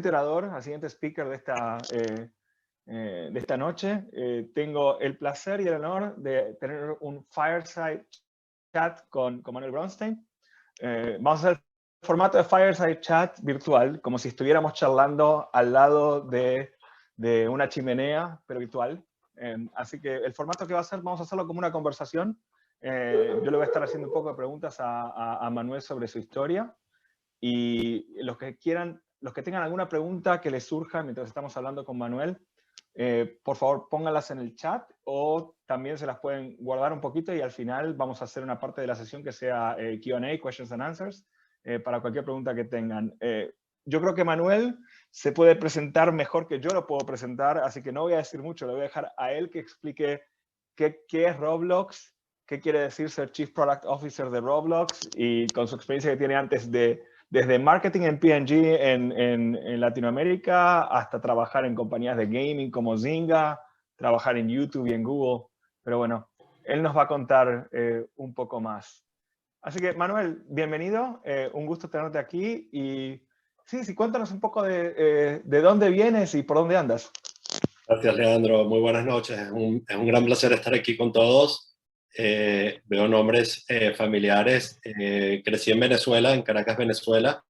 orador, al siguiente speaker de esta noche. Tengo el placer y el honor de tener un fireside chat con Manuel Bronstein. Vamos a hacer el formato de fireside chat virtual, como si estuviéramos charlando al lado de una chimenea, pero virtual. Así que el formato que va a ser, vamos a hacerlo como una conversación. Yo le voy a estar haciendo un poco de preguntas a Manuel sobre su historia. Y los que tengan alguna pregunta que les surja mientras estamos hablando con Manuel, por favor pónganlas en el chat o también se las pueden guardar un poquito y al final vamos a hacer una parte de la sesión que sea Q&A, Questions and Answers, para cualquier pregunta que tengan. Yo creo que Manuel se puede presentar mejor que yo lo puedo presentar, así que no voy a decir mucho, le voy a dejar a él que explique qué es Roblox, qué quiere decir ser Chief Product Officer de Roblox y con su experiencia que tiene antes desde marketing en P&G en Latinoamérica hasta trabajar en compañías de gaming como Zynga, trabajar en YouTube y en Google. Pero bueno, él nos va a contar un poco más. Así que, Manuel, bienvenido. Un gusto tenerte aquí. Y sí, cuéntanos un poco de dónde vienes y por dónde andas. Gracias, Leandro. Muy buenas noches. Es un gran placer estar aquí con todos. Veo nombres familiares. Crecí en Venezuela, en Caracas, Venezuela.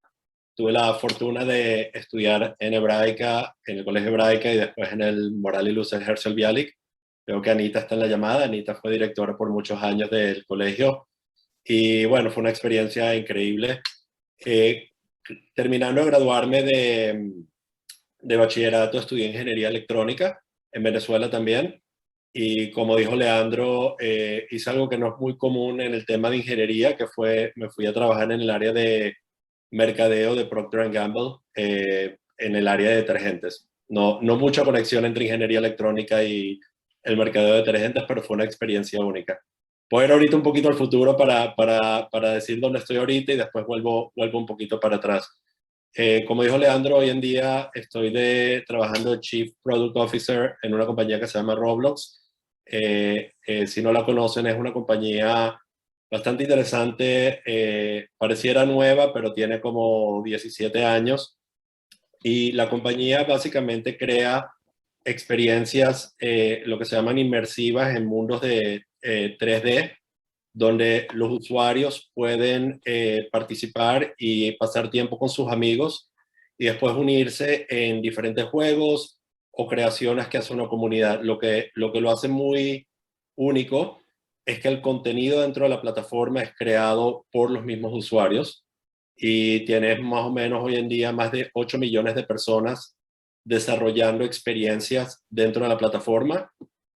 Tuve la fortuna de estudiar en Hebraica, en el Colegio Hebraica y después en el Moral y Luces Herzl Bialik. Veo que Anita está en la llamada. Anita fue directora por muchos años del colegio. Y bueno, fue una experiencia increíble. Terminando de graduarme de bachillerato, estudié ingeniería electrónica en Venezuela también. Y como dijo Leandro, hice algo que no es muy común en el tema de ingeniería, que me fui a trabajar en el área de mercadeo de Procter & Gamble, en el área de detergentes. No mucha conexión entre ingeniería electrónica y el mercadeo de detergentes, pero fue una experiencia única. Voy a ir ahorita un poquito al futuro para decir dónde estoy ahorita y después vuelvo un poquito para atrás. Como dijo Leandro, hoy en día estoy trabajando de Chief Product Officer en una compañía que se llama Roblox. Si no la conocen, es una compañía bastante interesante. Pareciera nueva, pero tiene como 17 años. Y la compañía básicamente crea experiencias, lo que se llaman inmersivas en mundos de 3D, donde los usuarios pueden participar y pasar tiempo con sus amigos y después unirse en diferentes juegos o creaciones que hace una comunidad. Lo que lo hace muy único es que el contenido dentro de la plataforma es creado por los mismos usuarios y tienes más o menos hoy en día más de 8 millones de personas desarrollando experiencias dentro de la plataforma,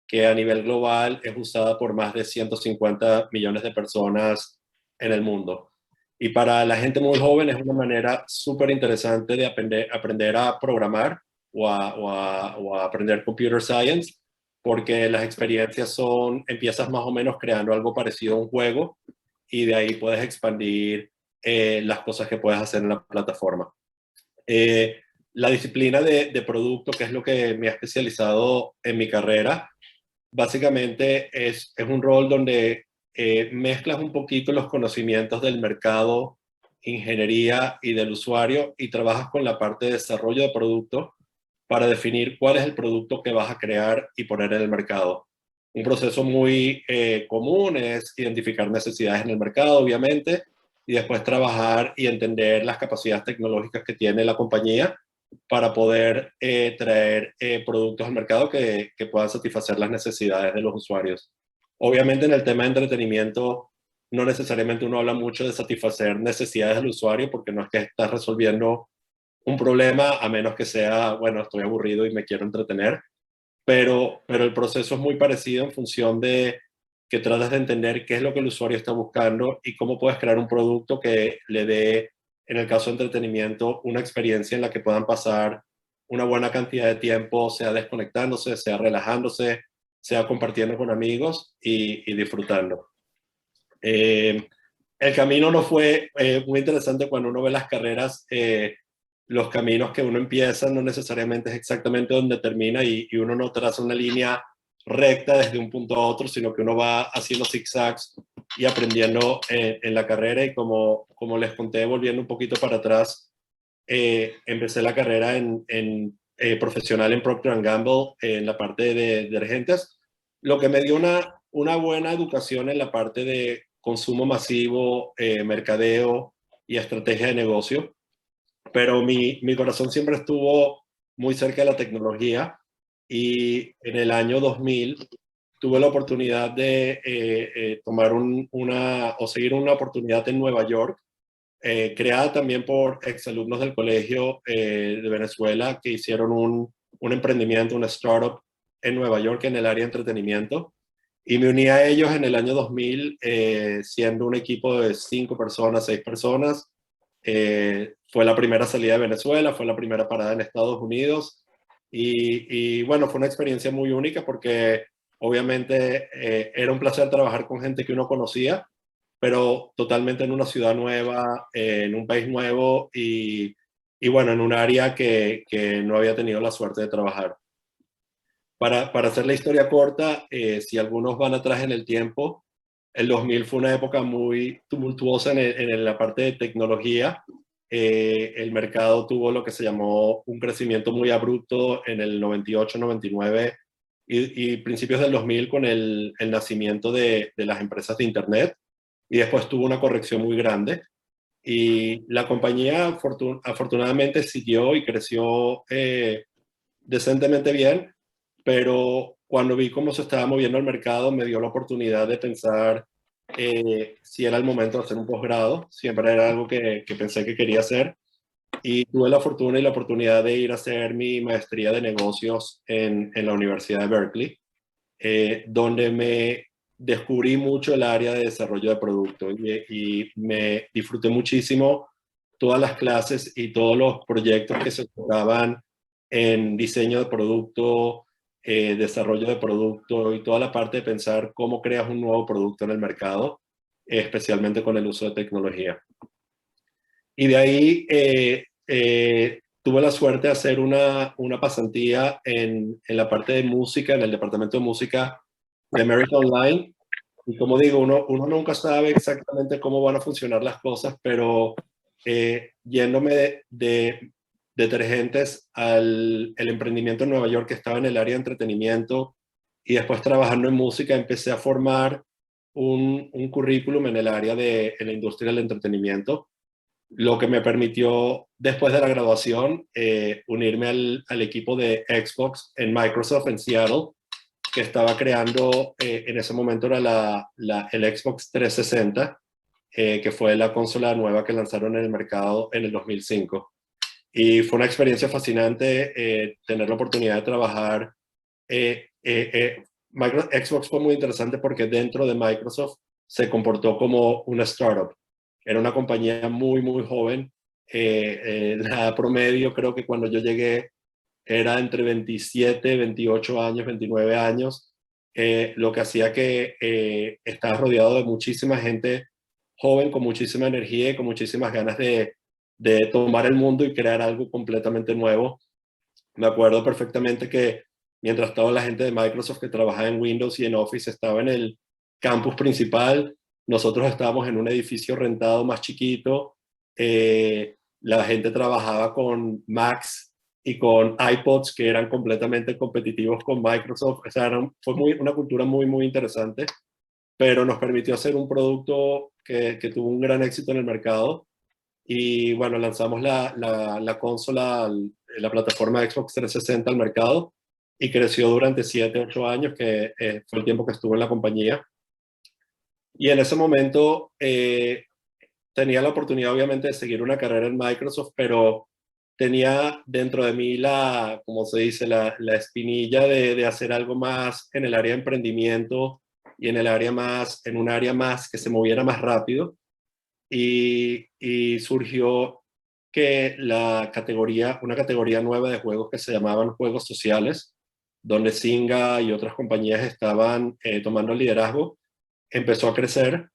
que a nivel global es usada por más de 150 millones de personas en el mundo. Y para la gente muy joven es una manera súper interesante de aprender a programar o a aprender computer science, porque las experiencias empiezas más o menos creando algo parecido a un juego y de ahí puedes expandir las cosas que puedes hacer en la plataforma. La disciplina de producto, que es lo que me ha especializado en mi carrera, básicamente es un rol donde mezclas un poquito los conocimientos del mercado, ingeniería y del usuario y trabajas con la parte de desarrollo de producto para definir cuál es el producto que vas a crear y poner en el mercado. Un proceso muy común es identificar necesidades en el mercado, obviamente, y después trabajar y entender las capacidades tecnológicas que tiene la compañía para poder traer productos al mercado que puedan satisfacer las necesidades de los usuarios. Obviamente en el tema de entretenimiento no necesariamente uno habla mucho de satisfacer necesidades del usuario porque no es que estás resolviendo un problema a menos que sea, bueno, estoy aburrido y me quiero entretener, pero el proceso es muy parecido en función de que tratas de entender qué es lo que el usuario está buscando y cómo puedes crear un producto que le dé, en el caso de entretenimiento, una experiencia en la que puedan pasar una buena cantidad de tiempo, sea desconectándose, sea relajándose, sea compartiendo con amigos y disfrutando. El camino no fue muy interesante cuando uno ve las carreras. Los caminos que uno empieza no necesariamente es exactamente donde termina y uno no traza una línea recta desde un punto a otro, sino que uno va haciendo zigzags y aprendiendo en la carrera. Y como les conté, volviendo un poquito para atrás, empecé la carrera profesional en Procter & Gamble en la parte de detergentes, lo que me dio una buena educación en la parte de consumo masivo, mercadeo y estrategia de negocio. Pero mi corazón siempre estuvo muy cerca de la tecnología, y en el año 2000 tuve la oportunidad de tomar o seguir una oportunidad en Nueva York, creada también por exalumnos del colegio de Venezuela que hicieron un emprendimiento, una startup en Nueva York en el área de entretenimiento. Y me uní a ellos en el año 2000, siendo un equipo de 5 personas, 6 personas. Fue la primera salida de Venezuela, fue la primera parada en Estados Unidos. Y bueno, fue una experiencia muy única porque obviamente era un placer trabajar con gente que uno conocía, pero totalmente en una ciudad nueva, en un país nuevo y bueno, en un área que no había tenido la suerte de trabajar. Para hacer la historia corta, si algunos van atrás en el tiempo, el 2000 fue una época muy tumultuosa en la parte de tecnología. El mercado tuvo lo que se llamó un crecimiento muy abrupto en el 98, 99 y principios del 2000 con el nacimiento de las empresas de Internet, y después tuvo una corrección muy grande. Y la compañía afortunadamente siguió y creció decentemente bien, pero cuando vi cómo se estaba moviendo el mercado, me dio la oportunidad de pensar si era el momento de hacer un posgrado. Siempre era algo que pensé que quería hacer, y tuve la fortuna y la oportunidad de ir a hacer mi maestría de negocios en la Universidad de Berkeley, donde me descubrí mucho el área de desarrollo de producto, y me disfruté muchísimo todas las clases y todos los proyectos que se enfocaban en diseño de producto, desarrollo de producto y toda la parte de pensar cómo creas un nuevo producto en el mercado, especialmente con el uso de tecnología. Y de ahí tuve la suerte de hacer una pasantía en la parte de música, en el departamento de música de America Online. Y como digo, uno nunca sabe exactamente cómo van a funcionar las cosas, pero yéndome de detergentes al el emprendimiento en Nueva York, que estaba en el área de entretenimiento, y después trabajando en música, empecé a formar un currículum en el área en la industria del entretenimiento, lo que me permitió, después de la graduación, unirme al equipo de Xbox en Microsoft en Seattle, que estaba creando, en ese momento era el Xbox 360, que fue la consola nueva que lanzaron en el mercado en el 2005. Y fue una experiencia fascinante tener la oportunidad de trabajar. Xbox fue muy interesante porque dentro de Microsoft se comportó como una startup. Era una compañía muy, muy joven. La promedio, creo que cuando yo llegué, era entre 27, 28 años, 29 años, lo que hacía que estaba rodeado de muchísima gente joven, con muchísima energía y con muchísimas ganas de tomar el mundo y crear algo completamente nuevo. Me acuerdo perfectamente que mientras toda la gente de Microsoft que trabajaba en Windows y en Office estaba en el campus principal, nosotros estábamos en un edificio rentado más chiquito. La gente trabajaba con Macs y con iPods que eran completamente competitivos con Microsoft. O sea, fue una cultura muy, muy interesante, pero nos permitió hacer un producto que tuvo un gran éxito en el mercado. Y bueno, lanzamos la consola, la plataforma Xbox 360 al mercado, y creció durante 7, 8 años, que fue el tiempo que estuve en la compañía. Y en ese momento tenía la oportunidad obviamente de seguir una carrera en Microsoft, pero tenía dentro de mí como se dice, la espinilla de hacer algo más en el área de emprendimiento y en un área más que se moviera más rápido. Y surgió que una categoría nueva de juegos que se llamaban juegos sociales, donde Zynga y otras compañías estaban tomando el liderazgo, empezó a crecer.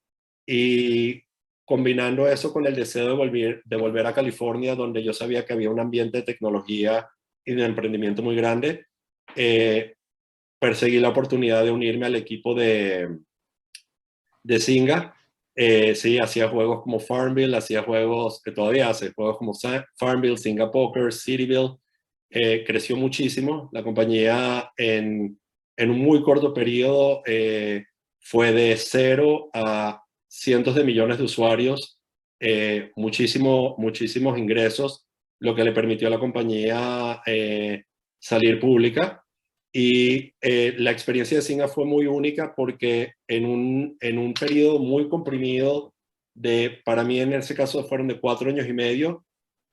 Y combinando eso con el deseo de volver a California, donde yo sabía que había un ambiente de tecnología y de emprendimiento muy grande, perseguí la oportunidad de unirme al equipo de Zynga, Sí, hacía juegos como Farmville, hacía juegos que todavía hace, juegos como Farmville, Singa Poker, Cityville. Creció muchísimo. La compañía en un muy corto periodo fue de 0 a cientos de millones de usuarios, muchísimos ingresos, lo que le permitió a la compañía salir pública. Y la experiencia de Singa fue muy única porque en un periodo muy comprimido para mí en ese caso fueron de 4 años y medio,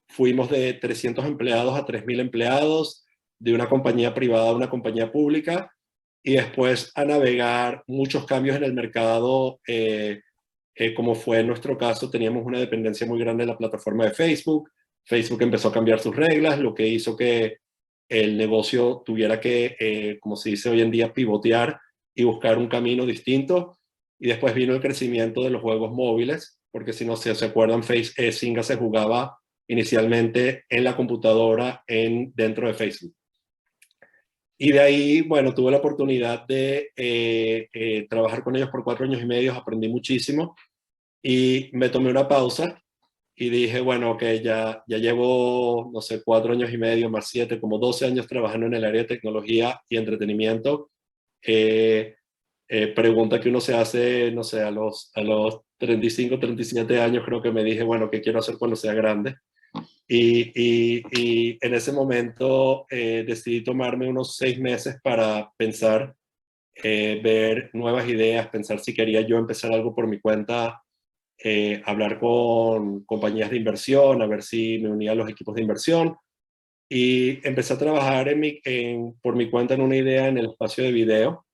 fuimos de 300 empleados a 3.000 empleados, de una compañía privada a una compañía pública, y después a navegar muchos cambios en el mercado, como fue en nuestro caso, teníamos una dependencia muy grande de la plataforma de Facebook. Facebook empezó a cambiar sus reglas, lo que hizo que el negocio tuviera que, como se dice hoy en día, pivotear y buscar un camino distinto. Y después vino el crecimiento de los juegos móviles, porque si no se acuerdan, Zynga se jugaba inicialmente en la computadora dentro de Facebook. Y de ahí, bueno, tuve la oportunidad de trabajar con ellos por 4 años y medio, aprendí muchísimo y me tomé una pausa y dije, bueno, ok, ya llevo, no sé, 4 años y medio más 7, como 12 años trabajando en el área de tecnología y entretenimiento. Pregunta que uno se hace, no sé, a los 35, 37 años, creo que me dije, bueno, ¿qué quiero hacer cuando sea grande? Y en ese momento decidí tomarme unos 6 meses para pensar, ver nuevas ideas, pensar si quería yo empezar algo por mi cuenta, hablar con compañías de inversión, a ver si me unía a los equipos de inversión. Y empecé a trabajar por mi cuenta en una idea en el espacio de video.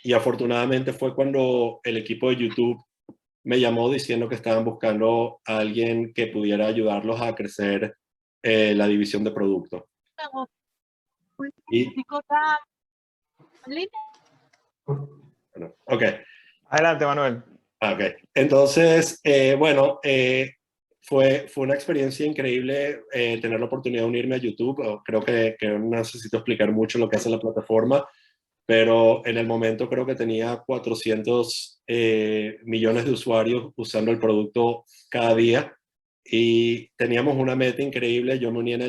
Y afortunadamente fue cuando el equipo de YouTube me llamó diciendo que estaban buscando a alguien que pudiera ayudarlos a crecer la división de producto. Y, bueno, ok. Adelante, Manuel. Ok. Entonces, bueno, fue una experiencia increíble tener la oportunidad de unirme a YouTube. Creo que no necesito explicar mucho lo que hace la plataforma, pero en el momento creo que tenía 400 millones de usuarios usando el producto cada día y teníamos una meta increíble. Yo me uní en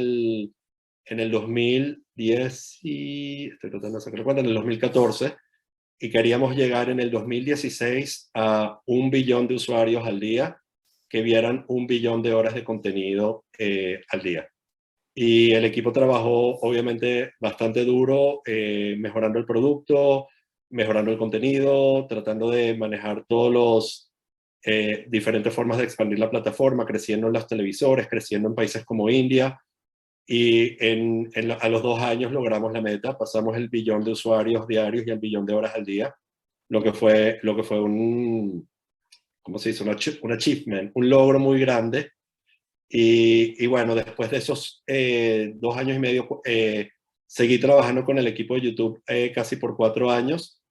el 2010 y estoy tratando de sacar cuenta, en el 2014, y queríamos llegar en el 2016 a 1 billón de usuarios al día que vieran 1 billón de horas de contenido al día. Y el equipo trabajó obviamente bastante duro, mejorando el producto, mejorando el contenido, tratando de manejar todos los diferentes formas de expandir la plataforma, creciendo en los televisores, creciendo en países como India. Y a los 2 años logramos la meta, pasamos el 1 billón de usuarios diarios y el 1 billón de horas al día, lo que fue ¿cómo se dice? Un achievement, un logro muy grande. Y bueno, después de esos 2 años y medio, seguí trabajando con el equipo de YouTube casi por 4 años.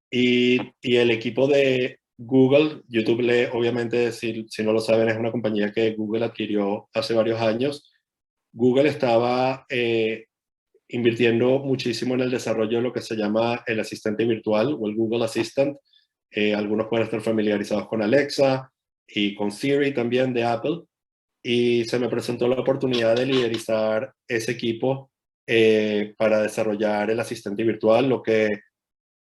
Y el equipo de Google, YouTube, obviamente, si no lo saben, es una compañía que Google adquirió hace varios años. Google estaba invirtiendo muchísimo en el desarrollo de lo que se llama el asistente virtual o el Google Assistant. Algunos pueden estar familiarizados con Alexa y con Siri también de Apple. Y se me presentó la oportunidad de liderizar ese equipo para desarrollar el asistente virtual, lo que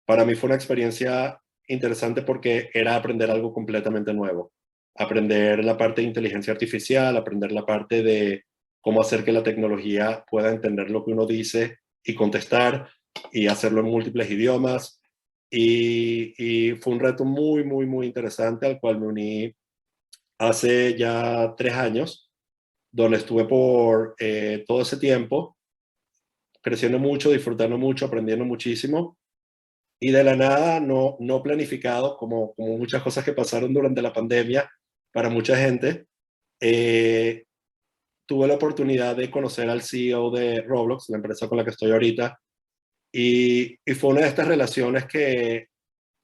para mí fue una experiencia interesante porque era aprender algo completamente nuevo. Aprender la parte de inteligencia artificial, aprender la parte de cómo hacer que la tecnología pueda entender lo que uno dice y contestar y hacerlo en múltiples idiomas. Y fue un reto muy interesante al cual me uní hace ya 3 años, donde estuve por todo ese tiempo, creciendo mucho, disfrutando mucho, aprendiendo muchísimo. Y de la nada, no planificado, como muchas cosas que pasaron durante la pandemia para mucha gente, tuve la oportunidad de conocer al CEO de Roblox, la empresa con la que estoy ahorita, y fue una de estas relaciones que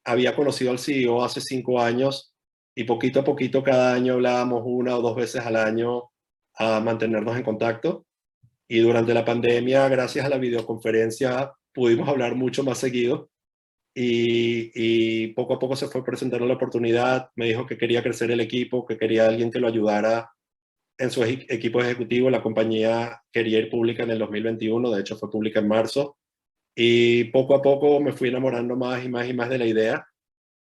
había conocido al CEO hace 5 años y poquito a poquito cada año hablábamos 1 o 2 veces al año a mantenernos en contacto. Y durante la pandemia, gracias a la videoconferencia, pudimos hablar mucho más seguido. y poco a poco se fue presentando la oportunidad. Me dijo que quería crecer el equipo, que quería alguien que lo ayudara en su equipo ejecutivo. La compañía quería ir pública en el 2021, de hecho fue pública en marzo, y poco a poco me fui enamorando más y más y más de la idea.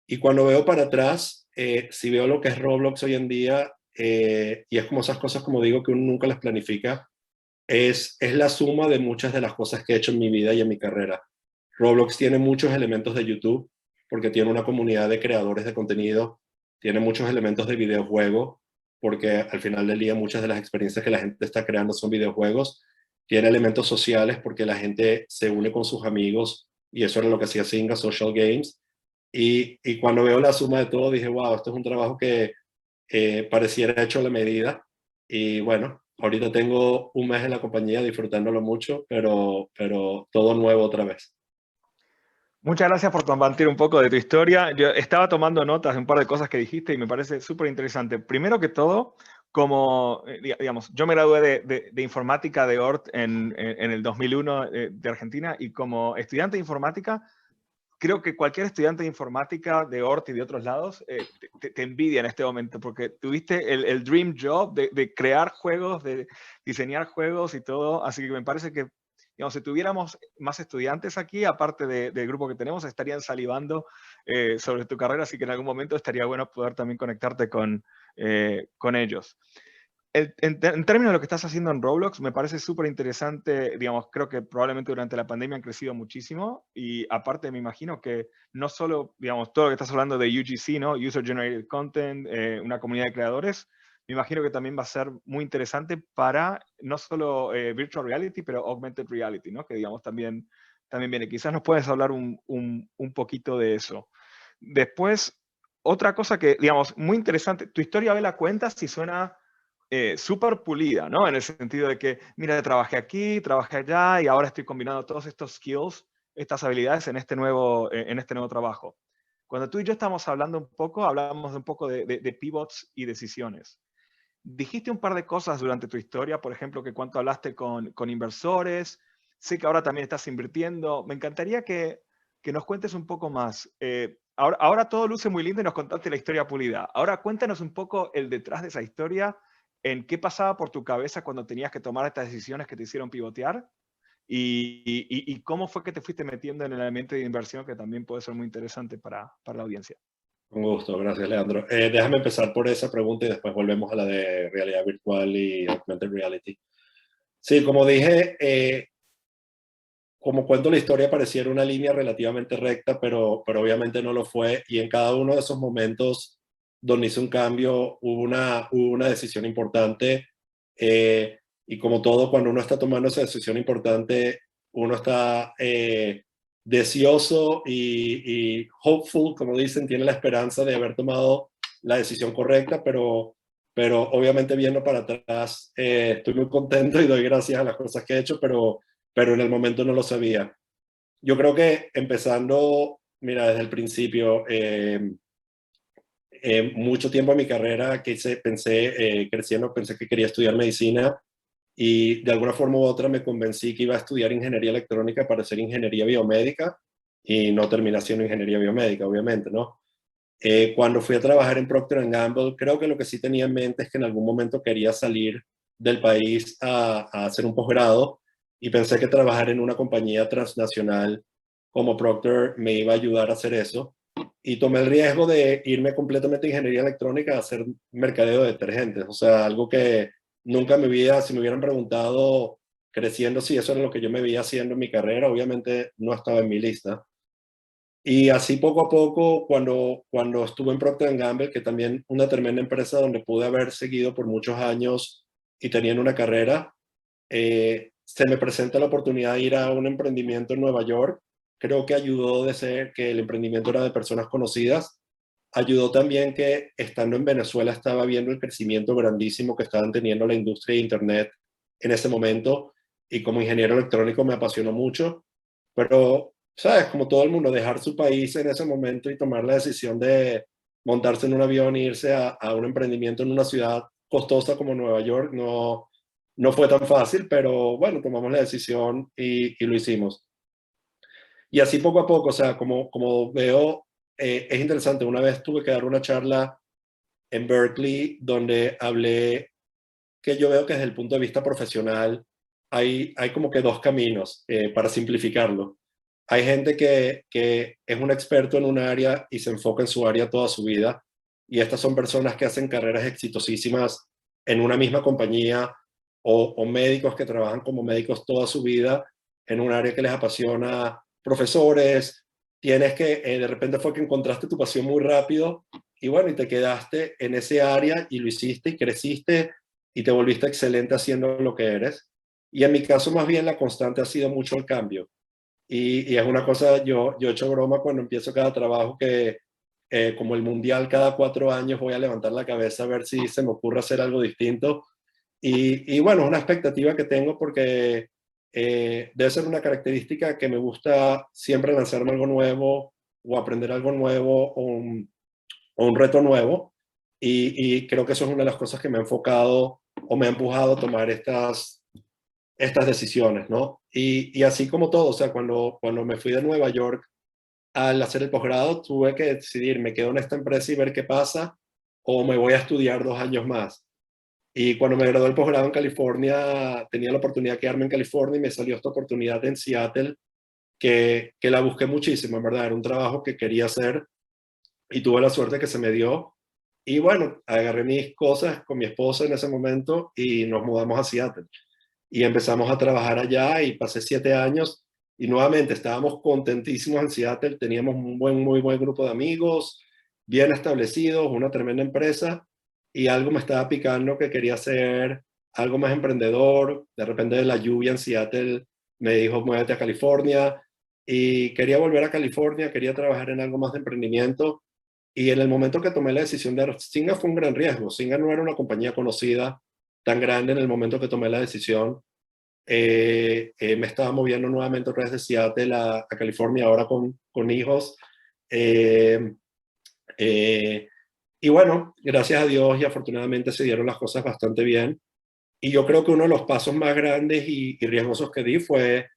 Y cuando veo para atrás, si veo lo que es Roblox hoy en día, y es como esas cosas, como digo, que uno nunca las planifica, es la suma de muchas de las cosas que he hecho en mi vida y en mi carrera. Roblox tiene muchos elementos de YouTube, porque tiene una comunidad de creadores de contenido, tiene muchos elementos de videojuego, porque al final del día muchas de las experiencias que la gente está creando son videojuegos. Tiene elementos sociales, porque la gente se une con sus amigos, y eso era lo que hacía Zynga, Social Games. Y cuando veo la suma de todo, dije, wow, esto es un trabajo que pareciera hecho a la medida. Y bueno, ahorita tengo un mes en la compañía disfrutándolo mucho, pero todo nuevo otra vez. Muchas gracias por compartir un poco de tu historia. Yo estaba tomando notas de un par de cosas que dijiste y me parece súper interesante. Primero que todo, como, digamos, yo me gradué de informática de ORT en el 2001 de Argentina, y como estudiante de informática, creo que cualquier estudiante de informática de ORT y de otros lados te envidia en este momento, porque tuviste el dream job de crear juegos, de diseñar juegos y todo. Así que me parece que, digamos, si tuviéramos más estudiantes aquí, aparte del grupo que tenemos, estarían salivando sobre tu carrera, así que en algún momento estaría bueno poder también conectarte con ellos. En términos de lo que estás haciendo en Roblox, me parece súper interesante. Digamos, creo que probablemente durante la pandemia han crecido muchísimo, y aparte me imagino que no solo, digamos, todo lo que estás hablando de UGC, ¿no? User Generated Content, una comunidad de creadores, me imagino que también va a ser muy interesante para no solo Virtual Reality, pero Augmented Reality, ¿no? Que digamos también viene. Quizás nos puedes hablar un poquito de eso. Después, otra cosa que, digamos, muy interesante, tu historia, ve la cuenta si suena súper pulida, ¿no? En el sentido de que, mira, trabajé aquí, trabajé allá, y ahora estoy combinando todos estos skills, estas habilidades en este nuevo trabajo. Cuando tú y yo estamos hablando un poco, hablamos un poco de pivots y decisiones. Dijiste un par de cosas durante tu historia, por ejemplo, que cuánto hablaste con inversores. Sé que ahora también estás invirtiendo. Me encantaría que nos cuentes un poco más. Ahora todo luce muy lindo y nos contaste la historia pulida. Ahora cuéntanos un poco el detrás de esa historia, en qué pasaba por tu cabeza cuando tenías que tomar estas decisiones que te hicieron pivotear, y cómo fue que te fuiste metiendo en el ambiente de inversión, que también puede ser muy interesante para la audiencia. Con gusto, gracias Leandro. Déjame empezar por esa pregunta y después volvemos a la de realidad virtual y augmented reality. Sí, como dije, como cuento la historia, pareciera una línea relativamente recta, pero obviamente no lo fue, y en cada uno de esos momentos donde hice un cambio hubo una decisión importante, y como todo, cuando uno está tomando esa decisión importante, uno está deseoso y hopeful, como dicen, tiene la esperanza de haber tomado la decisión correcta, pero obviamente viendo para atrás, estoy muy contento y doy gracias a las cosas que he hecho, pero en el momento no lo sabía. Yo creo que empezando, mira, desde el principio, mucho tiempo en mi carrera que pensé, creciendo, pensé que quería estudiar medicina, y de alguna forma u otra me convencí que iba a estudiar ingeniería electrónica para hacer ingeniería biomédica, y no terminé haciendo ingeniería biomédica, obviamente, ¿no? Cuando fui a trabajar en Procter Gamble, creo que lo que sí tenía en mente es que en algún momento quería salir del país a hacer un posgrado, y pensé que trabajar en una compañía transnacional como Procter me iba a ayudar a hacer eso, y tomé el riesgo de irme completamente a ingeniería electrónica a hacer mercadeo de detergentes, o sea, algo que nunca me había, si me hubieran preguntado creciendo si eso era lo que yo me veía haciendo en mi carrera, obviamente no estaba en mi lista. Y así poco a poco, cuando estuve en Procter Gamble, que también una tremenda empresa donde pude haber seguido por muchos años y teniendo una carrera, se me presenta la oportunidad de ir a un emprendimiento en Nueva York. Creo que ayudó de ser que el emprendimiento era de personas conocidas. Ayudó también que estando en Venezuela estaba viendo el crecimiento grandísimo que estaban teniendo la industria de Internet en ese momento, y como ingeniero electrónico me apasionó mucho, pero, ¿sabes? Como todo el mundo, dejar su país en ese momento y tomar la decisión de montarse en un avión e irse a un emprendimiento en una ciudad costosa como Nueva York no fue tan fácil, pero bueno, tomamos la decisión y lo hicimos. Y así poco a poco, o sea, como veo, es interesante. Una vez tuve que dar una charla en Berkeley donde hablé que yo veo que desde el punto de vista profesional hay como que dos caminos, para simplificarlo. Hay gente que es un experto en un área y se enfoca en su área toda su vida, y estas son personas que hacen carreras exitosísimas en una misma compañía, o médicos que trabajan como médicos toda su vida en un área que les apasiona, profesores. Tienes que, de repente fue que encontraste tu pasión muy rápido y bueno, y te quedaste en ese área y lo hiciste y creciste y te volviste excelente haciendo lo que eres. Y en mi caso, más bien, la constante ha sido mucho el cambio. Y es una cosa, yo he hecho broma cuando empiezo cada trabajo que, como el mundial cada 4 años, voy a levantar la cabeza a ver si se me ocurre hacer algo distinto. Y bueno, es una expectativa que tengo porque debe ser una característica que me gusta siempre lanzarme algo nuevo o aprender algo nuevo o un reto nuevo. Y creo que eso es una de las cosas que me ha enfocado o me ha empujado a tomar estas decisiones, ¿no? Y así como todo, o sea, cuando me fui de Nueva York al hacer el posgrado, tuve que decidir, me quedo en esta empresa y ver qué pasa, o me voy a estudiar 2 años más. Y cuando me gradué del posgrado en California, tenía la oportunidad de quedarme en California y me salió esta oportunidad en Seattle, que la busqué muchísimo, en verdad, era un trabajo que quería hacer y tuve la suerte que se me dio. Y bueno, agarré mis cosas con mi esposa en ese momento y nos mudamos a Seattle. Y empezamos a trabajar allá y pasé 7 años y nuevamente estábamos contentísimos en Seattle, teníamos un muy buen grupo de amigos, bien establecidos, una tremenda empresa, y algo me estaba picando que quería hacer algo más emprendedor. De repente la lluvia en Seattle me dijo, muévete a California, y quería volver a California, quería trabajar en algo más de emprendimiento. Y en el momento que tomé la decisión de Singa fue un gran riesgo. Singa no era una compañía conocida tan grande. En el momento que tomé la decisión, me estaba moviendo nuevamente otra vez de Seattle a California, ahora con hijos. Eh, eh, y bueno, gracias a Dios y afortunadamente se dieron las cosas bastante bien. Y yo creo que uno de los pasos más grandes y riesgosos que di fue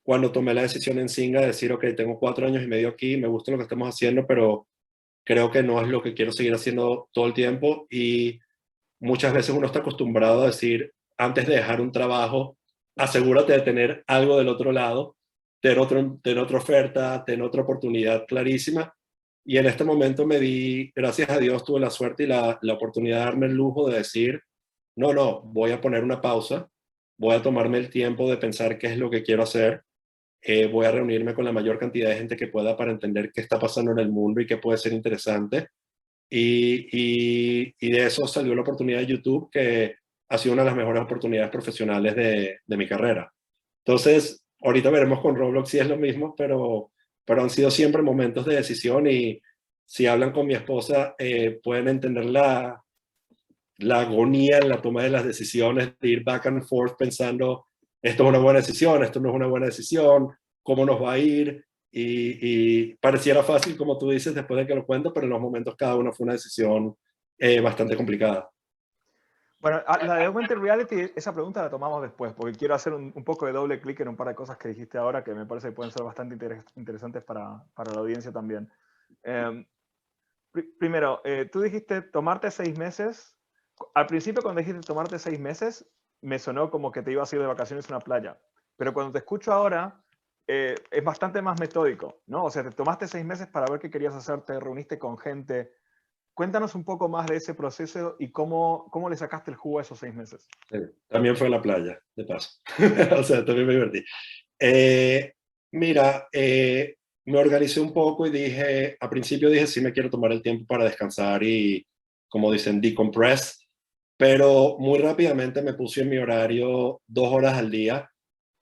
cuando tomé la decisión en Singa de decir, ok, tengo 4 años y medio aquí, me gusta lo que estamos haciendo, pero creo que no es lo que quiero seguir haciendo todo el tiempo. Y muchas veces uno está acostumbrado a decir, antes de dejar un trabajo, asegúrate de tener algo del otro lado, tener otra oferta, tener otra oportunidad clarísima. Y en este momento me di, gracias a Dios, tuve la suerte y la oportunidad de darme el lujo de decir, no, voy a poner una pausa, voy a tomarme el tiempo de pensar qué es lo que quiero hacer. Voy a reunirme con la mayor cantidad de gente que pueda para entender qué está pasando en el mundo y qué puede ser interesante. Y de eso salió la oportunidad de YouTube, que ha sido una de las mejores oportunidades profesionales de mi carrera. Entonces, ahorita veremos con Roblox si es lo mismo, pero han sido siempre momentos de decisión, y si hablan con mi esposa, pueden entender la agonía en la toma de las decisiones, de ir back and forth pensando, esto es una buena decisión, esto no es una buena decisión, cómo nos va a ir. Y pareciera fácil, como tú dices, después de que lo cuento, pero en los momentos cada uno fue una decisión bastante complicada. Bueno, la de Augmented Reality, esa pregunta la tomamos después, porque quiero hacer un poco de doble clic en un par de cosas que dijiste ahora que me parece que pueden ser bastante interesantes para la audiencia también. Primero, tú dijiste tomarte 6 meses. Al principio, cuando dijiste tomarte 6 meses, me sonó como que te ibas a ir de vacaciones a una playa. Pero cuando te escucho ahora, es bastante más metódico, ¿no? O sea, te tomaste 6 meses para ver qué querías hacer, te reuniste con gente. Cuéntanos un poco más de ese proceso y cómo le sacaste el jugo a esos 6 meses. Sí, también fue en la playa, de paso. O sea, también me divertí. Eh, Mira, me organicé un poco y dije, al principio dije, sí me quiero tomar el tiempo para descansar y, como dicen, decompress, pero muy rápidamente me puse en mi horario 2 horas al día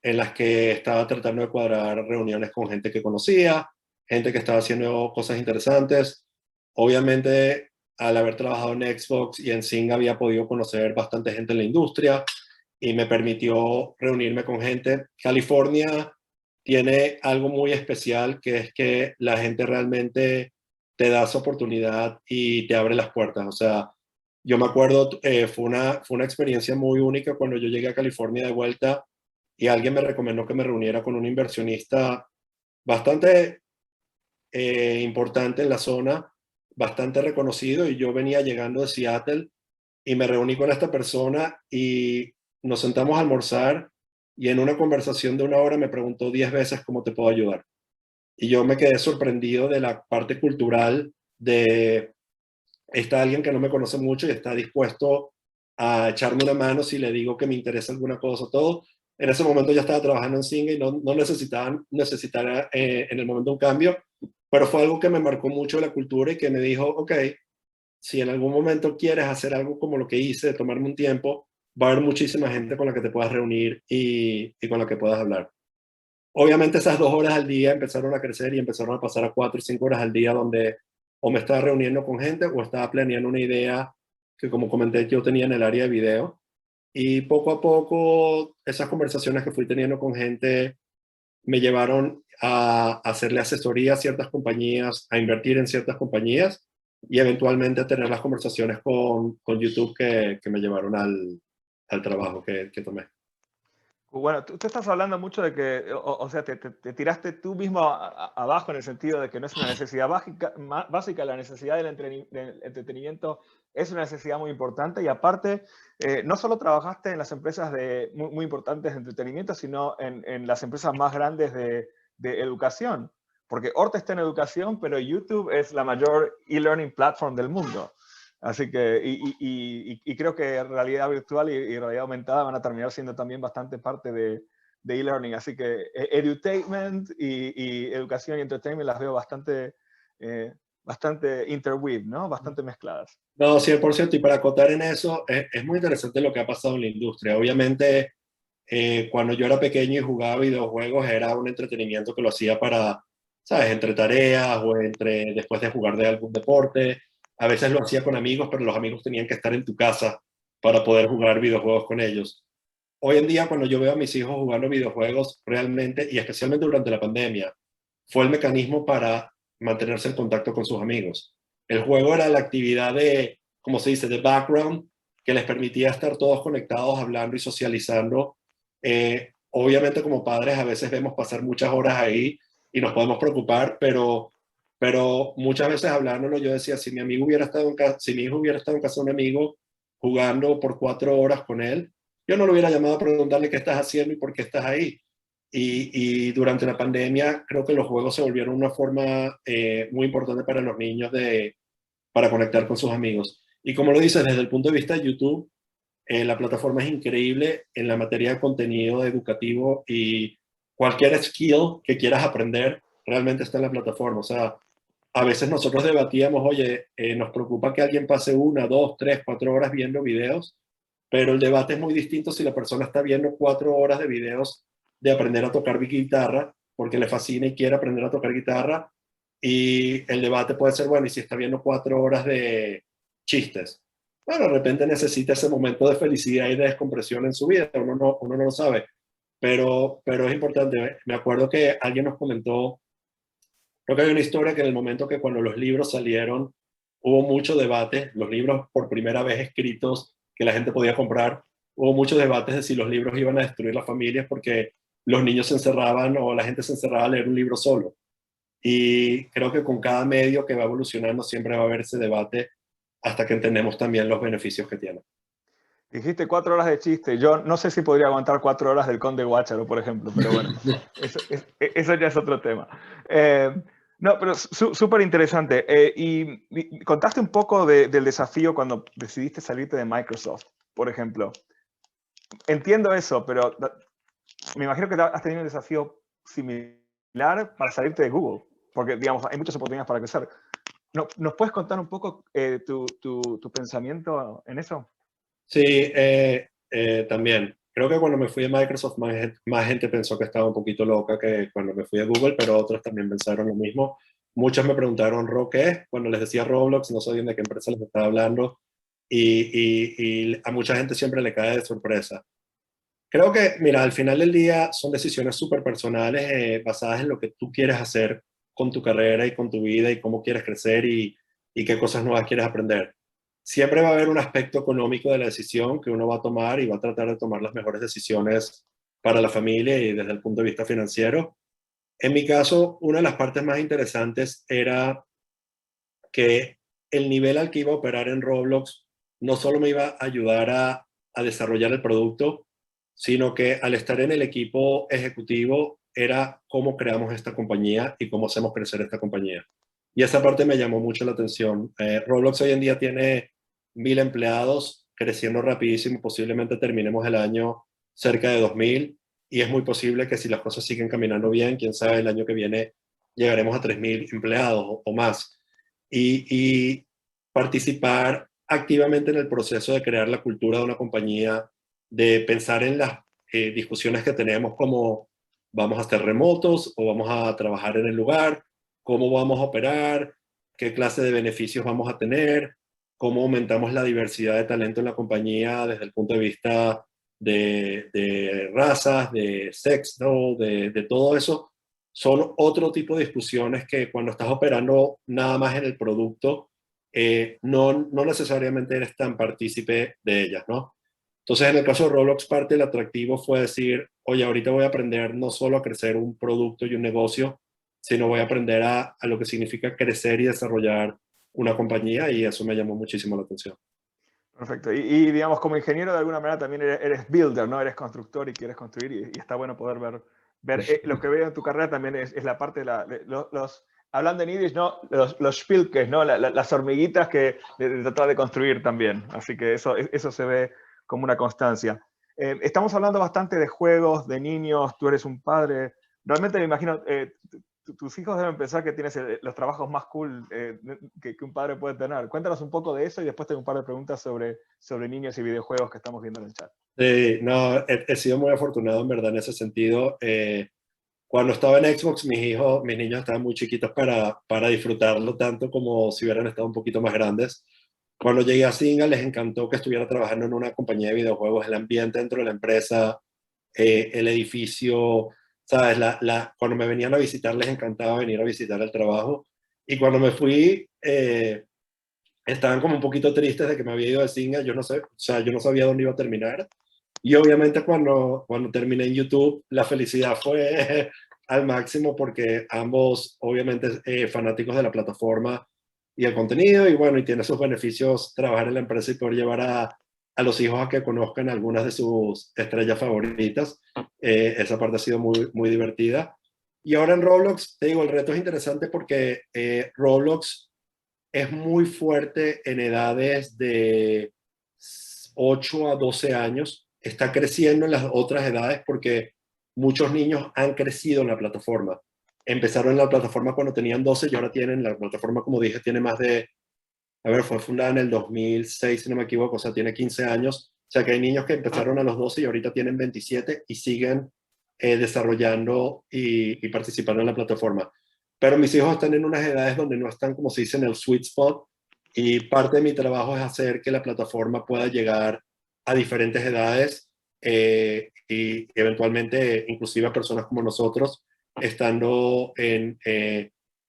en las que estaba tratando de cuadrar reuniones con gente que conocía, gente que estaba haciendo cosas interesantes. Obviamente, al haber trabajado en Xbox y en Zing, había podido conocer bastante gente en la industria y me permitió reunirme con gente. California tiene algo muy especial, que es que la gente realmente te da esa oportunidad y te abre las puertas. O sea, yo me acuerdo, fue una experiencia muy única cuando yo llegué a California de vuelta y alguien me recomendó que me reuniera con un inversionista bastante importante en la zona, bastante reconocido, y yo venía llegando de Seattle y me reuní con esta persona y nos sentamos a almorzar, y en una conversación de 1 hora me preguntó 10 veces cómo te puedo ayudar. Y yo me quedé sorprendido de la parte cultural de está alguien que no me conoce mucho y está dispuesto a echarme una mano si le digo que me interesa alguna cosa. Todo. En ese momento ya estaba trabajando en Singa y no necesitara en el momento un cambio, pero fue algo que me marcó mucho la cultura y que me dijo, ok, si en algún momento quieres hacer algo como lo que hice, de tomarme un tiempo, va a haber muchísima gente con la que te puedas reunir y con la que puedas hablar. Obviamente esas 2 horas al día empezaron a crecer y empezaron a pasar a 4 o 5 horas al día donde o me estaba reuniendo con gente o estaba planeando una idea que, como comenté, yo tenía en el área de video. Y poco a poco esas conversaciones que fui teniendo con gente me llevaron a hacerle asesoría a ciertas compañías, a invertir en ciertas compañías y eventualmente a tener las conversaciones con YouTube que me llevaron al trabajo que tomé. Bueno, tú estás hablando mucho de que, o sea, te tiraste tú mismo abajo en el sentido de que no es una necesidad básica, la necesidad del entretenimiento es una necesidad muy importante y aparte, no solo trabajaste en las empresas muy importantes de entretenimiento, sino en las empresas más grandes de educación, porque Horta está en educación, pero YouTube es la mayor e-learning platform del mundo. Así que, y creo que realidad virtual y realidad aumentada van a terminar siendo también bastante parte de e-learning. Así que edutainment y educación y entertainment las veo bastante interweave, ¿no? Bastante mezcladas. No, 100%. Y para acotar en eso, es muy interesante lo que ha pasado en la industria. Obviamente, cuando yo era pequeño y jugaba videojuegos, era un entretenimiento que lo hacía para, ¿sabes?, entre tareas o después de jugar de algún deporte. A veces lo hacía con amigos, pero los amigos tenían que estar en tu casa para poder jugar videojuegos con ellos. Hoy en día, cuando yo veo a mis hijos jugando videojuegos, realmente, y especialmente durante la pandemia, fue el mecanismo para mantenerse en contacto con sus amigos. El juego era la actividad de, como se dice, de background, que les permitía estar todos conectados, hablando y socializando. Obviamente, como padres, a veces vemos pasar muchas horas ahí y nos podemos preocupar, pero muchas veces hablándolo, yo decía, si mi amigo hubiera estado en casa, si mi hijo hubiera estado en casa de un amigo jugando por 4 horas con él, yo no lo hubiera llamado a preguntarle qué estás haciendo y por qué estás ahí. Y durante la pandemia creo que los juegos se volvieron una forma muy importante para los niños para conectar con sus amigos. Y como lo dices, desde el punto de vista de YouTube, la plataforma es increíble en la materia de contenido educativo y cualquier skill que quieras aprender realmente está en la plataforma. O sea, a veces nosotros debatíamos, oye, nos preocupa que alguien pase 1, 2, 3, 4 horas viendo videos, pero el debate es muy distinto si la persona está viendo 4 horas de videos de aprender a tocar guitarra porque le fascina y quiere aprender a tocar guitarra, y el debate puede ser, bueno, y si está viendo 4 horas de chistes, bueno, de repente necesita ese momento de felicidad y de descompresión en su vida, uno no lo sabe, pero es importante. Me acuerdo que alguien nos comentó, creo que hay una historia que en el momento que cuando los libros salieron, hubo mucho debate, los libros por primera vez escritos que la gente podía comprar, hubo muchos debates de si los libros iban a destruir las familias porque los niños se encerraban o la gente se encerraba a leer un libro solo. Y creo que con cada medio que va evolucionando siempre va a haber ese debate hasta que entendemos también los beneficios que tiene. Dijiste 4 horas de chiste. Yo no sé si podría aguantar 4 horas del Conde Guácharo, por ejemplo, pero bueno, eso ya es otro tema. No, pero súper interesante. Y contaste un poco del desafío cuando decidiste salirte de Microsoft, por ejemplo. Entiendo eso, pero me imagino que has tenido un desafío similar para salirte de Google, porque, digamos, hay muchas oportunidades para crecer. ¿Nos puedes contar un poco tu pensamiento en eso? Sí, también. Creo que cuando me fui de Microsoft, más gente pensó que estaba un poquito loca que cuando me fui de Google, pero otros también pensaron lo mismo. Muchos me preguntaron, ¿Ro qué es? Cuando les decía Roblox, no sabían de qué empresa les estaba hablando. Y a mucha gente siempre le cae de sorpresa. Creo que, mira, al final del día son decisiones súper personales, basadas en lo que tú quieres hacer con tu carrera y con tu vida y cómo quieres crecer y qué cosas nuevas quieres aprender. Siempre va a haber un aspecto económico de la decisión que uno va a tomar y va a tratar de tomar las mejores decisiones para la familia y desde el punto de vista financiero. En mi caso, una de las partes más interesantes era que el nivel al que iba a operar en Roblox no solo me iba a ayudar a desarrollar el producto, sino que al estar en el equipo ejecutivo era cómo creamos esta compañía y cómo hacemos crecer esta compañía. Y esa parte me llamó mucho la atención. Roblox hoy en día tiene 1.000 empleados, creciendo rapidísimo, posiblemente terminemos el año cerca de 2.000, y es muy posible que si las cosas siguen caminando bien, quién sabe, el año que viene llegaremos a 3.000 empleados o más. Y participar activamente en el proceso de crear la cultura de una compañía, de pensar en las discusiones que tenemos, como vamos a estar remotos o vamos a trabajar en el lugar, cómo vamos a operar, qué clase de beneficios vamos a tener, cómo aumentamos la diversidad de talento en la compañía desde el punto de vista de razas, de sexo, de todo eso. Son otro tipo de discusiones que cuando estás operando nada más en el producto, no necesariamente eres tan partícipe de ellas, ¿no? Entonces, en el caso de Roblox, parte del atractivo fue decir, oye, ahorita voy a aprender no solo a crecer un producto y un negocio, sino voy a aprender a lo que significa crecer y desarrollar una compañía, y eso me llamó muchísimo la atención. Perfecto. Digamos, como ingeniero, de alguna manera también eres builder, ¿no? Eres constructor y quieres construir, y está bueno poder ver lo que veo en tu carrera también es la parte de los, hablando en Yiddish, ¿no? Los Spielkes, ¿no? Las hormiguitas que de tratar de construir también. Así que eso se ve como una constancia. Estamos hablando bastante de juegos, de niños, tú eres un padre. Realmente me imagino, tus hijos deben pensar que tienes los trabajos más cool que un padre puede tener. Cuéntanos un poco de eso y después tengo un par de preguntas sobre niños y videojuegos que estamos viendo en el chat. Sí, no, he sido muy afortunado en verdad en ese sentido. Cuando estaba en Xbox, mis niños estaban muy chiquitos para disfrutarlo tanto como si hubieran estado un poquito más grandes. Cuando llegué a Zynga, les encantó que estuviera trabajando en una compañía de videojuegos, el ambiente dentro de la empresa, el edificio, ¿sabes? Cuando me venían a visitar, les encantaba venir a visitar el trabajo. Y cuando me fui, estaban como un poquito tristes de que me había ido de Zynga. Yo no sé, o sea, yo no sabía dónde iba a terminar. Y obviamente cuando terminé en YouTube, la felicidad fue al máximo, porque ambos, obviamente, fanáticos de la plataforma y el contenido, y bueno, y tiene sus beneficios trabajar en la empresa y poder llevar a los hijos a que conozcan algunas de sus estrellas favoritas. Esa parte ha sido muy, muy divertida. Y ahora en Roblox, te digo, el reto es interesante porque Roblox es muy fuerte en edades de 8 a 12 años, está creciendo en las otras edades porque muchos niños han crecido en la plataforma. Empezaron en la plataforma cuando tenían 12 y ahora tienen, la plataforma, como dije, tiene más de, a ver, fue fundada en el 2006, si no me equivoco, o sea, tiene 15 años. O sea, que hay niños que empezaron a los 12 y ahorita tienen 27 y siguen desarrollando y participando en la plataforma. Pero mis hijos están en unas edades donde no están, como se dice, en el sweet spot, y parte de mi trabajo es hacer que la plataforma pueda llegar a diferentes edades, y eventualmente inclusive a personas como nosotros, estando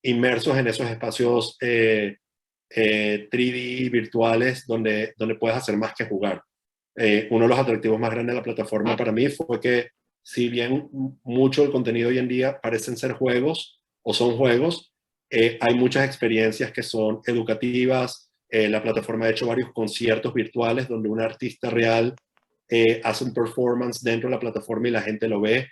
inmersos en esos espacios 3D virtuales donde puedes hacer más que jugar. Uno de los atractivos más grandes de la plataforma para mí fue que, si bien mucho del contenido hoy en día parecen ser juegos o son juegos, hay muchas experiencias que son educativas. La plataforma ha hecho varios conciertos virtuales donde un artista real hace un performance dentro de la plataforma y la gente lo ve,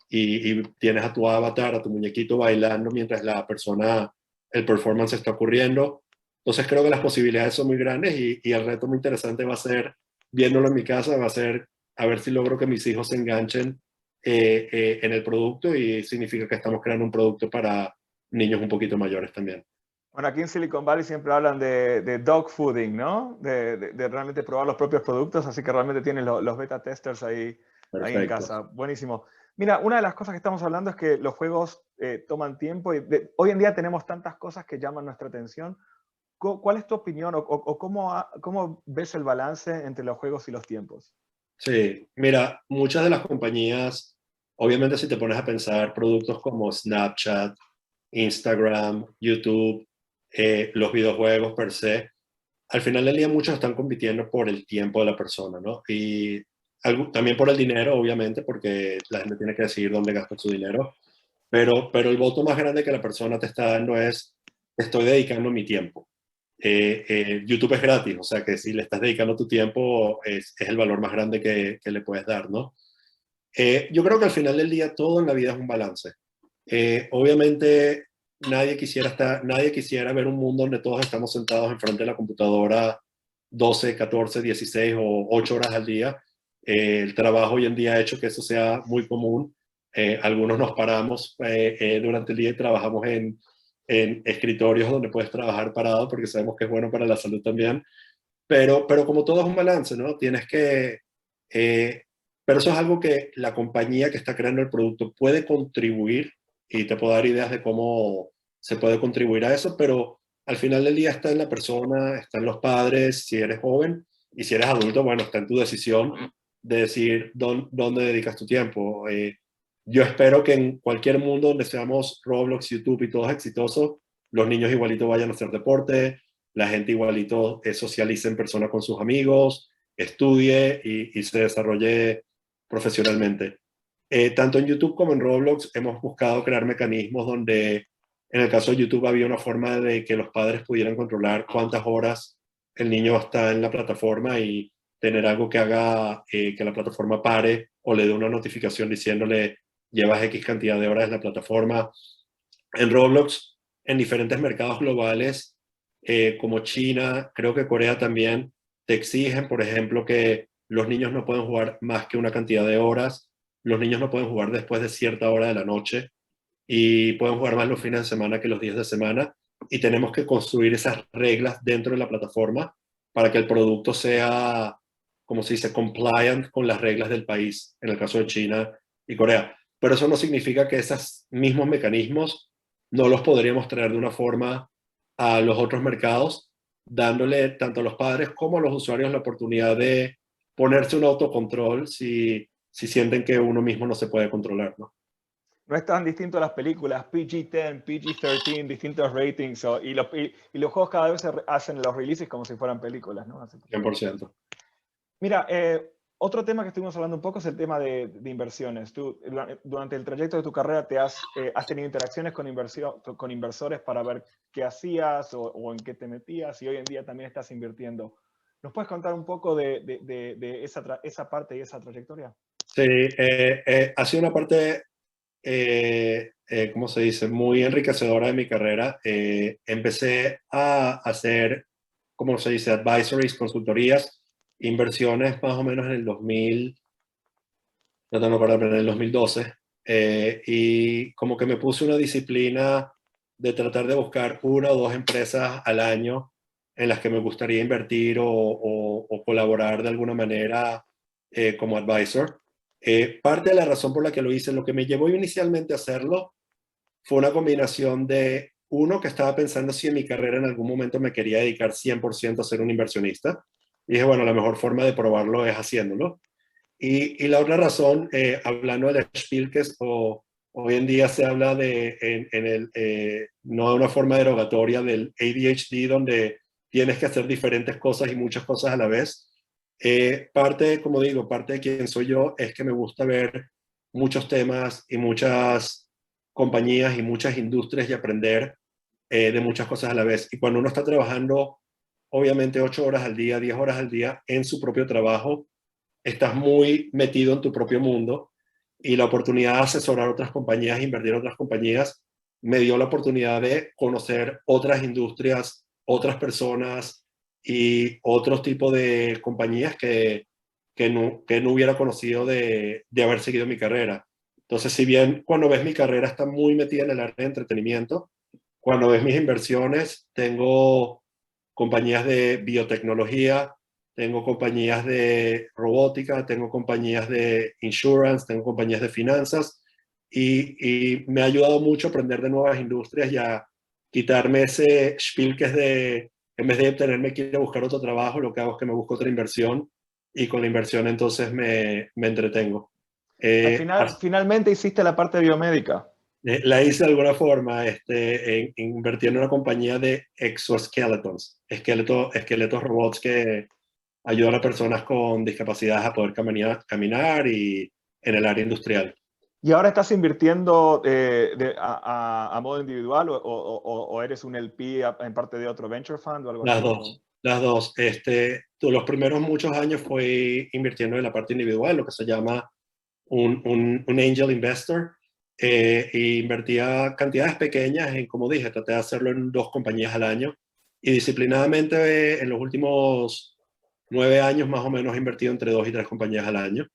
y tienes a tu avatar, a tu muñequito bailando mientras el performance está ocurriendo. Entonces creo que las posibilidades son muy grandes, y el reto muy interesante va a ser, viéndolo en mi casa, va a ser a ver si logro que mis hijos se enganchen en el producto, y significa que estamos creando un producto para niños un poquito mayores también. Bueno, aquí en Silicon Valley siempre hablan de dog fooding, ¿no? De realmente probar los propios productos, así que realmente tienen los beta testers ahí en Perfecto. casa. Buenísimo. Mira, una de las cosas que estamos hablando es que los juegos toman tiempo, y hoy en día tenemos tantas cosas que llaman nuestra atención. ¿Cuál es tu opinión o cómo ves el balance entre los juegos y los tiempos? Sí, mira, muchas de las compañías, obviamente si te pones a pensar, productos como Snapchat, Instagram, YouTube, los videojuegos per se, al final del día muchos están compitiendo por el tiempo de la persona, ¿no? Y también por el dinero, obviamente, porque la gente tiene que decidir dónde gasta su dinero. pero el voto más grande que la persona te está dando es, estoy dedicando mi tiempo. YouTube es gratis, o sea que si le estás dedicando tu tiempo es el valor más grande que le puedes dar, ¿no? Yo creo que al final del día todo en la vida es un balance. Obviamente nadie quisiera ver un mundo donde todos estamos sentados enfrente de la computadora 12, 14, 16 o 8 horas al día. El trabajo hoy en día ha hecho que eso sea muy común. Algunos nos paramos durante el día y trabajamos en escritorios donde puedes trabajar parado porque sabemos que es bueno para la salud también. Pero como todo es un balance, ¿no? Tienes que... eh, pero eso es algo que la compañía que está creando el producto puede contribuir y te puedo dar ideas de cómo se puede contribuir a eso, pero al final del día está en la persona, está en los padres, si eres joven, y si eres adulto, bueno, está en tu decisión de decir dónde dedicas tu tiempo. Yo espero que en cualquier mundo donde seamos Roblox, YouTube y todos exitosos, los niños igualito vayan a hacer deporte, la gente igualito socialice en persona con sus amigos, estudie y se desarrolle profesionalmente. Tanto en YouTube como en Roblox hemos buscado crear mecanismos donde, en el caso de YouTube, había una forma de que los padres pudieran controlar cuántas horas el niño está en la plataforma y tener algo que haga que la plataforma pare o le dé una notificación diciéndole llevas X cantidad de horas en la plataforma. En Roblox, en diferentes mercados globales, como China, creo que Corea también, te exigen, por ejemplo, que los niños no pueden jugar más que una cantidad de horas, los niños no pueden jugar después de cierta hora de la noche y pueden jugar más los fines de semana que los días de semana. Y tenemos que construir esas reglas dentro de la plataforma para que el producto sea, como se dice, compliant con las reglas del país, en el caso de China y Corea. Pero eso no significa que esos mismos mecanismos no los podríamos traer de una forma a los otros mercados, dándole tanto a los padres como a los usuarios la oportunidad de ponerse un autocontrol si sienten que uno mismo no se puede controlar, ¿no? No es tan distinto a las películas PG-10, PG-13, distintos ratings, y los juegos cada vez hacen los releases como si fueran películas, ¿no? Así que, 100%. mira, otro tema que estuvimos hablando un poco es el tema de inversiones. Tú, durante el trayecto de tu carrera, has tenido interacciones con inversores para ver qué hacías o en qué te metías, y hoy en día también estás invirtiendo. ¿Nos puedes contar un poco de esa parte y esa trayectoria? Sí, ha sido una parte, ¿cómo se dice?, muy enriquecedora de mi carrera. Empecé a hacer, ¿cómo se dice?, advisories, consultorías, inversiones más o menos en el 2000, no tengo que acordar, en el 2012. Y como que me puse una disciplina de tratar de buscar una o dos empresas al año en las que me gustaría invertir o colaborar de alguna manera como advisor. Parte de la razón por la que lo hice, lo que me llevó inicialmente a hacerlo, fue una combinación de, uno, que estaba pensando si en mi carrera en algún momento me quería dedicar 100% a ser un inversionista. Y dije, bueno, la mejor forma de probarlo es haciéndolo. Y la otra razón, hablando de Spielkes, hoy en día se habla no de una forma derogatoria del ADHD, donde tienes que hacer diferentes cosas y muchas cosas a la vez. Como digo, parte de quien soy yo es que me gusta ver muchos temas y muchas compañías y muchas industrias y aprender de muchas cosas a la vez. Y cuando uno está trabajando, obviamente 8 horas al día, 10 horas al día en su propio trabajo, estás muy metido en tu propio mundo y la oportunidad de asesorar otras compañías, invertir en otras compañías, me dio la oportunidad de conocer otras industrias, otras personas y otros tipos de compañías que no hubiera conocido de haber seguido mi carrera. Entonces, si bien cuando ves mi carrera está muy metida en el área de entretenimiento, cuando ves mis inversiones, tengo compañías de biotecnología, tengo compañías de robótica, tengo compañías de insurance, tengo compañías de finanzas y me ha ayudado mucho a aprender de nuevas industrias y a quitarme ese spiel que es de, en vez de tenerme que ir a buscar otro trabajo, lo que hago es que me busco otra inversión y con la inversión entonces me entretengo. Al Eh, final, finalmente hiciste la parte biomédica. la hice de alguna forma, invertí en una compañía de exoskeletons, esqueletos robots que ayudan a personas con discapacidades a poder caminar y en el área industrial. ¿Y ahora estás invirtiendo a modo individual o eres un LP en parte de otro venture fund o algo Las así? dos, las dos. Los primeros muchos años fue invirtiendo en la parte individual, lo que se llama un angel investor, e invertía cantidades pequeñas en, como dije, traté de hacerlo en 2 compañías al año y disciplinadamente en los últimos 9 años más o menos he invertido entre 2 y 3 compañías al año.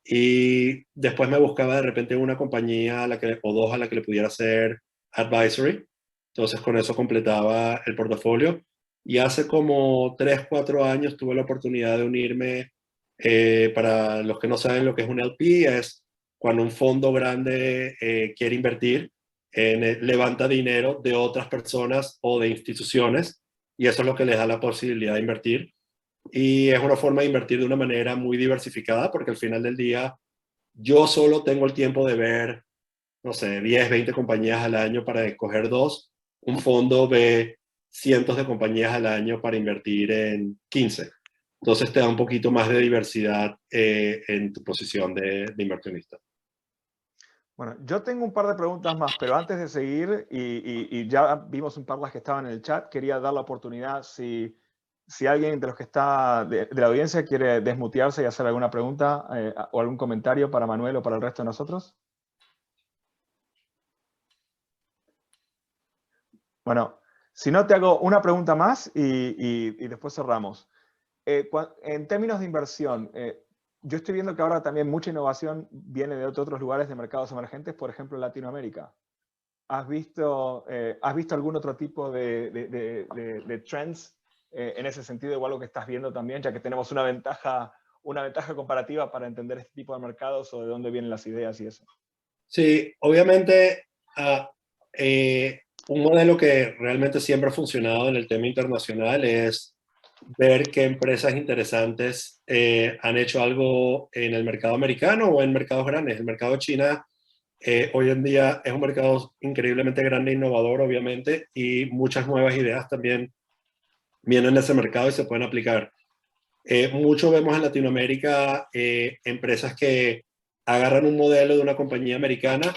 Y después me buscaba de repente una compañía o dos a la que le pudiera hacer advisory. Entonces con eso completaba el portafolio. Y hace como 3, 4 años tuve la oportunidad de unirme, para los que no saben lo que es un LP, es cuando un fondo grande quiere invertir, levanta dinero de otras personas o de instituciones y eso es lo que les da la posibilidad de invertir. Y es una forma de invertir de una manera muy diversificada porque al final del día yo solo tengo el tiempo de ver, no sé, 10, 20 compañías al año para escoger dos. Un fondo ve cientos de compañías al año para invertir en 15. Entonces te da un poquito más de diversidad en tu posición de inversionista. Bueno, yo tengo un par de preguntas más, pero antes de seguir, y ya vimos un par de las que estaban en el chat, quería dar la oportunidad si alguien de los que está de la audiencia quiere desmutearse y hacer alguna pregunta o algún comentario para Manuel o para el resto de nosotros. Bueno, si no, te hago una pregunta más y después cerramos. En términos de inversión, yo estoy viendo que ahora también mucha innovación viene de otros lugares de mercados emergentes, por ejemplo, en Latinoamérica. ¿Has visto algún otro tipo de trends en ese sentido, o algo que estás viendo también, ya que tenemos una ventaja comparativa para entender este tipo de mercados o de dónde vienen las ideas y eso? Sí, obviamente, un modelo que realmente siempre ha funcionado en el tema internacional es ver qué empresas interesantes han hecho algo en el mercado americano o en mercados grandes. El mercado de China hoy en día es un mercado increíblemente grande e innovador, obviamente, y muchas nuevas ideas también vienen de ese mercado y se pueden aplicar. Mucho vemos en Latinoamérica empresas que agarran un modelo de una compañía americana,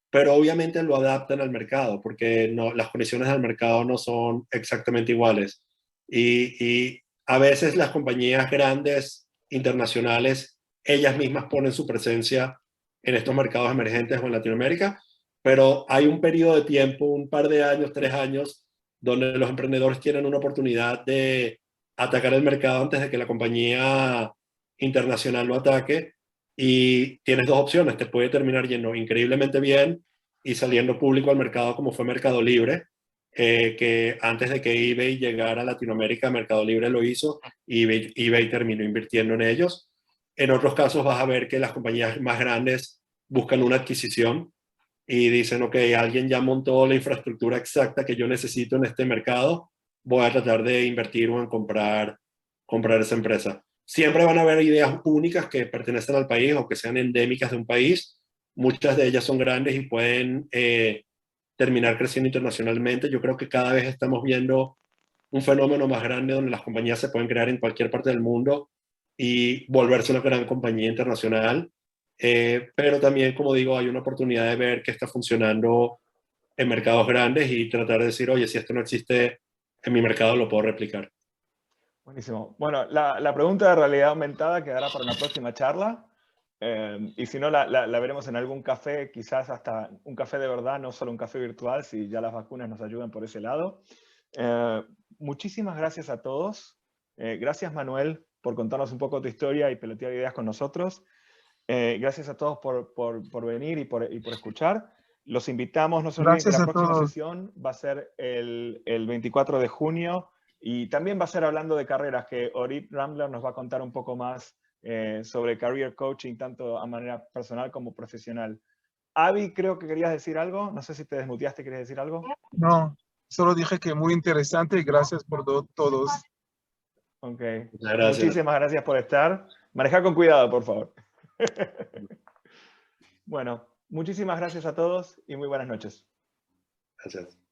pero obviamente lo adaptan al mercado, porque no, las condiciones del mercado no son exactamente iguales. Y a veces las compañías grandes internacionales, ellas mismas ponen su presencia en estos mercados emergentes o en Latinoamérica, pero hay un periodo de tiempo, un par de años, 3 años, donde los emprendedores tienen una oportunidad de atacar el mercado antes de que la compañía internacional lo ataque. Y tienes dos opciones, te puede terminar yendo increíblemente bien y saliendo público al mercado como fue Mercado Libre, que antes de que eBay llegara a Latinoamérica, Mercado Libre lo hizo y eBay terminó invirtiendo en ellos. En otros casos vas a ver que las compañías más grandes buscan una adquisición y dicen, ok, alguien ya montó la infraestructura exacta que yo necesito en este mercado, voy a tratar de invertir o en comprar esa empresa. Siempre van a haber ideas únicas que pertenecen al país o que sean endémicas de un país. Muchas de ellas son grandes y pueden terminar creciendo internacionalmente. Yo creo que cada vez estamos viendo un fenómeno más grande donde las compañías se pueden crear en cualquier parte del mundo y volverse una gran compañía internacional. Pero también, como digo, hay una oportunidad de ver qué está funcionando en mercados grandes y tratar de decir, oye, si esto no existe en mi mercado, lo puedo replicar. Buenísimo. Bueno, la pregunta de realidad aumentada quedará para una próxima charla. Y si no, la veremos en algún café, quizás hasta un café de verdad, no solo un café virtual, si ya las vacunas nos ayudan por ese lado. Muchísimas gracias a todos. Gracias, Manuel, por contarnos un poco tu historia y pelotear ideas con nosotros. Gracias a todos por venir y por escuchar. Los invitamos, no se olviden que Gracias la a próxima todos. sesión va a ser el 24 de junio y también va a ser hablando de carreras, que Orit Rambler nos va a contar un poco más sobre career coaching, tanto a manera personal como profesional. Avi, creo que querías decir algo. No sé si te desmuteaste, ¿querías decir algo? No, solo dije que muy interesante y gracias por todos. Ok. Muchas gracias. Muchísimas gracias por estar. Maneja con cuidado, por favor. Bueno, muchísimas gracias a todos y muy buenas noches. Gracias.